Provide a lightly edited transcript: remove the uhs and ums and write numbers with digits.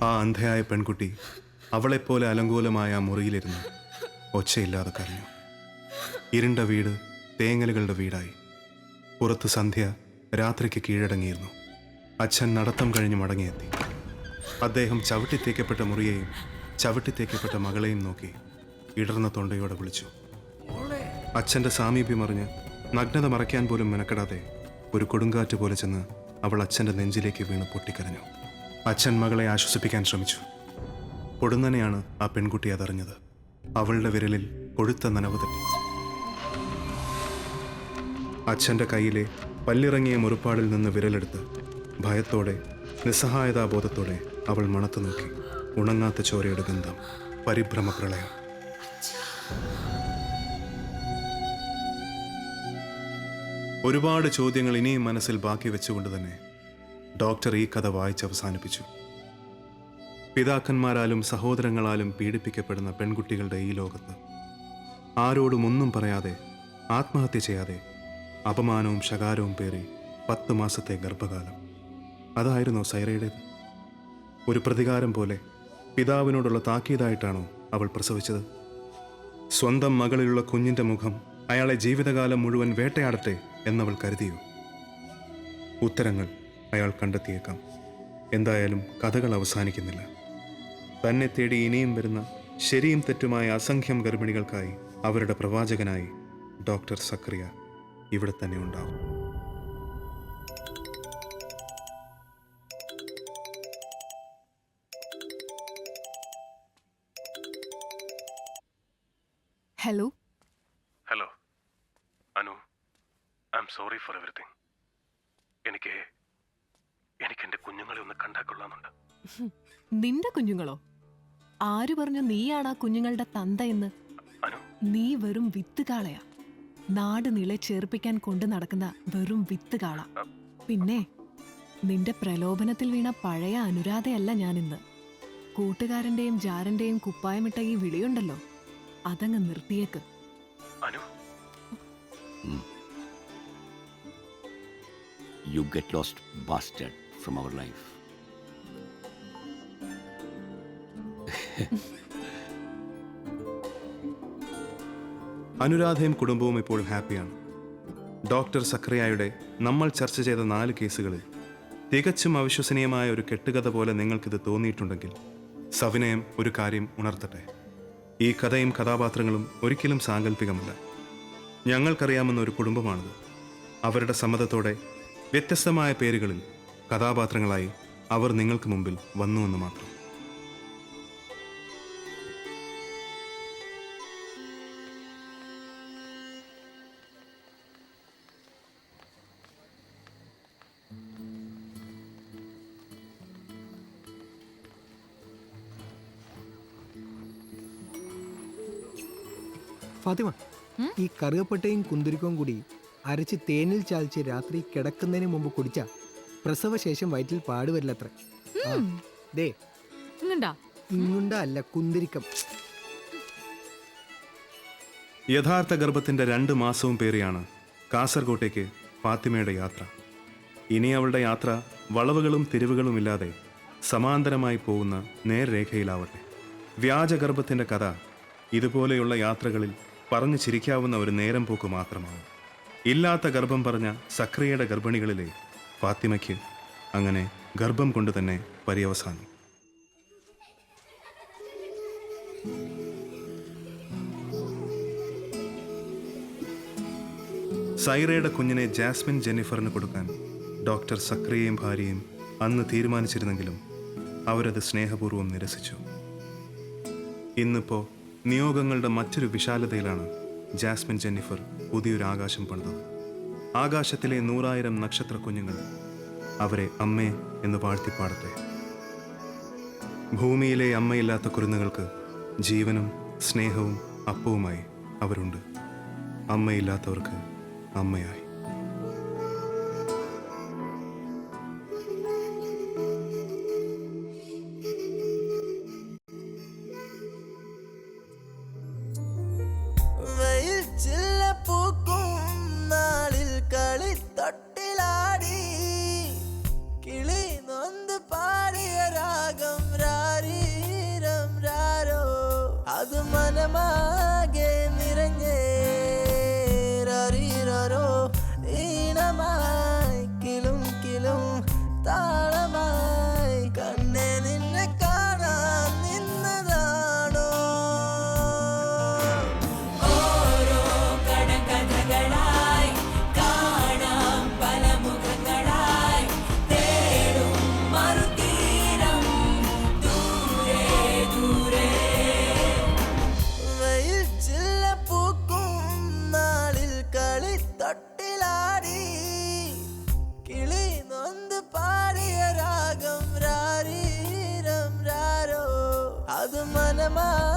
ആ അന്ധയായ പെൺകുട്ടി അവളെപ്പോലെ അലങ്കോലമായ ആ മുറിയിലിരുന്ന് ഒച്ചയില്ലാതെ കരഞ്ഞു. ഇരുണ്ട വീട് തേങ്ങലുകളുടെ വീടായി. പുറത്ത് സന്ധ്യ രാത്രിക്ക് കീഴടങ്ങിയിരുന്നു. അച്ഛൻ നടത്തം കഴിഞ്ഞ് മടങ്ങിയെത്തി. അദ്ദേഹം ചവിട്ടിത്തേക്കപ്പെട്ട മുറിയെയും ചവിട്ടിത്തേക്കപ്പെട്ട മകളെയും നോക്കി ഇടർന്ന തൊണ്ടയോടെ വിളിച്ചു. അച്ഛൻ്റെ സാമീപ്യം അറിഞ്ഞ് നഗ്നത മറയ്ക്കാൻ പോലും മെനക്കെടാതെ ഒരു കൊടുങ്കാറ്റ് പോലെ ചെന്ന് അവൾ അച്ഛൻ്റെ നെഞ്ചിലേക്ക് വീണ് പൊട്ടിക്കരഞ്ഞു. അച്ഛൻ മകളെ ആശ്വസിപ്പിക്കാൻ ശ്രമിച്ചു. പൊടുന്നനെയാണ് ആ പെൺകുട്ടി അതറിഞ്ഞത്. അവളുടെ വിരലിൽ കൊഴുത്ത നനവ് തട്ടി. അച്ഛൻ്റെ കയ്യിലെ പല്ലിറങ്ങിയ മുറിപ്പാടിൽ നിന്ന് വിരലെടുത്ത് ഭയത്തോടെ നിസ്സഹായതാബോധത്തോടെ അവൾ മണത്തു നോക്കി. ഉണങ്ങാത്ത ചോരയുടെ ഗന്ധം, പരിഭ്രമ പ്രളയം. ഒരുപാട് ചോദ്യങ്ങൾ ഇനിയും മനസ്സിൽ ബാക്കി വെച്ചുകൊണ്ട് തന്നെ ഡോക്ടർ ഈ കഥ വായിച്ചവസാനിപ്പിച്ചു. പിതാക്കന്മാരാലും സഹോദരങ്ങളാലും പീഡിപ്പിക്കപ്പെടുന്ന പെൺകുട്ടികളുടെ ഈ ലോകത്ത് ആരോടും ഒന്നും പറയാതെ ആത്മഹത്യ ചെയ്യാതെ അപമാനവും ശകാരവും പേറി 10 മാസത്തെ ഗർഭകാലം അതായിരുന്നോ സൈറയുടേത്? ഒരു പ്രതികാരം പോലെ പിതാവിനോടുള്ള താക്കീതായിട്ടാണോ അവൾ പ്രസവിച്ചത്? സ്വന്തം മകളിലുള്ള കുഞ്ഞിൻ്റെ മുഖം അയാളെ ജീവിതകാലം മുഴുവൻ വേട്ടയാടട്ടെ എന്നവൾ കരുതിയോ? ഉത്തരങ്ങൾ അയാൾ കണ്ടെത്തിയേക്കാം. എന്തായാലും കഥകൾ അവസാനിക്കുന്നില്ല. തന്നെ തേടി ഇനിയും വരുന്ന ശരിയും തെറ്റുമായ അസംഖ്യം ഗർഭിണികൾക്കായി അവരുടെ പ്രവാചകനായി ഡോക്ടർ സക്രിയ ഇവിടെ തന്നെ ഉണ്ടാവും. Hello hello Anu, I am sorry for everything. എനിക്ക് എൻ്റെ കുഞ്ഞുങ്ങളെ ഒന്ന് കണ്ടാൽ കൊള്ളാമെന്നുണ്ട്. നിന്റെ കുഞ്ഞുങ്ങളോ? ആര് പറഞ്ഞു നീയാണ് ആ കുഞ്ഞുങ്ങളുടെ തന്തയെന്ന്? നീ വെറും വിത്തുകാളയാ. നാട് നിളെ ചേർപ്പിക്കാൻ കൊണ്ടു നടക്കുന്ന വെറും വിത്തുകാള. പിന്നെ നിന്റെ പ്രലോഭനത്തിൽ വീണ പഴയ അനുരാധയല്ല ഞാനിന്ന്. കൂട്ടുകാരന്റെയും ജാരന്റെയും കുപ്പായമിട്ട ഈ വിളിയുണ്ടല്ലോ, അതങ്ങ് നിർത്തിയേക്ക്. You get lost, bastard, from our life. അനുരാധയും കുടുംബവും ഇപ്പോൾ ഹാപ്പിയാണ്. ഡോക്ടർ സക്രിയയുടെ നമ്മൾ ചർച്ച ചെയ്ത 4 കേസുകളിൽ തികച്ചും അവിശ്വസനീയമായ ഒരു കെട്ടുകഥ പോലെ നിങ്ങൾക്കിത് തോന്നിയിട്ടുണ്ടെങ്കിൽ സവിനയം ഒരു കാര്യം ഉണർത്തട്ടെ. ഈ കഥയും കഥാപാത്രങ്ങളും ഒരിക്കലും സാങ്കല്പികമല്ല. ഞങ്ങൾക്കറിയാവുന്ന ഒരു കുടുംബമാണിത്. അവരുടെ സമ്മതത്തോടെ വ്യത്യസ്തമായ പേരുകളിൽ കഥാപാത്രങ്ങളായി അവർ നിങ്ങൾക്ക് മുമ്പിൽ വന്നുവെന്ന് മാത്രം. ഫാത്തിമ, ഈ കറുകപ്പട്ടയും കുന്തിരിക്കവും കൂടി അരച്ച് തേനിൽ ചാലിച്ച് രാത്രി കിടക്കുന്നതിന് മുമ്പ് കുടിച്ച പ്രസവശേഷം വയറ്റിൽ പാടുവരില്ലത്ര. ദേ ഇങ്ങുണ്ട അല്ല, കുന്തിരിക്കം. യഥാർത്ഥ ഗർഭത്തിന്റെ 2 മാസവും പേറിയാണ് കാസർഗോട്ടേക്ക് ഫാത്തിമയുടെ യാത്ര. ഇനി അവളുടെ യാത്ര വളവുകളും തിരിവുകളും ഇല്ലാതെ സമാന്തരമായി പോകുന്ന നേർരേഖയിലാവട്ടെ. വ്യാജഗർഭത്തിന്റെ കഥ ഇതുപോലെയുള്ള യാത്രകളിൽ പറഞ്ഞു ചിരിക്കാവുന്ന ഒരു നേരം പോക്ക് മാത്രമാവും. ഇല്ലാത്ത ഗർഭം പറഞ്ഞ സക്രിയയുടെ ഗർഭിണികളിലെ ഫാത്തിമയ്ക്ക് അങ്ങനെ ഗർഭം കൊണ്ട് തന്നെ പര്യവസാനം. സൈറയുടെ കുഞ്ഞിനെ ജാസ്മിൻ ജെന്നിഫറിന് കൊടുക്കാൻ ഡോക്ടർ സക്രിയയും ഭാര്യയും അന്ന് തീരുമാനിച്ചിരുന്നെങ്കിലും അവരത് സ്നേഹപൂർവ്വം നിരസിച്ചു. ഇന്നിപ്പോൾ നിയോഗങ്ങളുടെ മറ്റൊരു വിശാലതയിലാണ് ജാസ്മിൻ ജെന്നിഫർ പുതിയൊരു ആകാശം പണിതത്. ആകാശത്തിലെ 100,000 നക്ഷത്ര കുഞ്ഞുങ്ങൾ അവരെ അമ്മേ എന്ന് വാഴ്ത്തിപ്പാടട്ടെ. ഭൂമിയിലെ അമ്മയില്ലാത്ത കുരുന്നുകൾക്ക് ജീവനും സ്നേഹവും അപ്പവുമായി അവരുണ്ട്. അമ്മയില്ലാത്തവർക്ക് അമ്മയായി. തൊട്ടിലാടി കിളി നൊന്ത് പാടിയ രാഗം മനമാ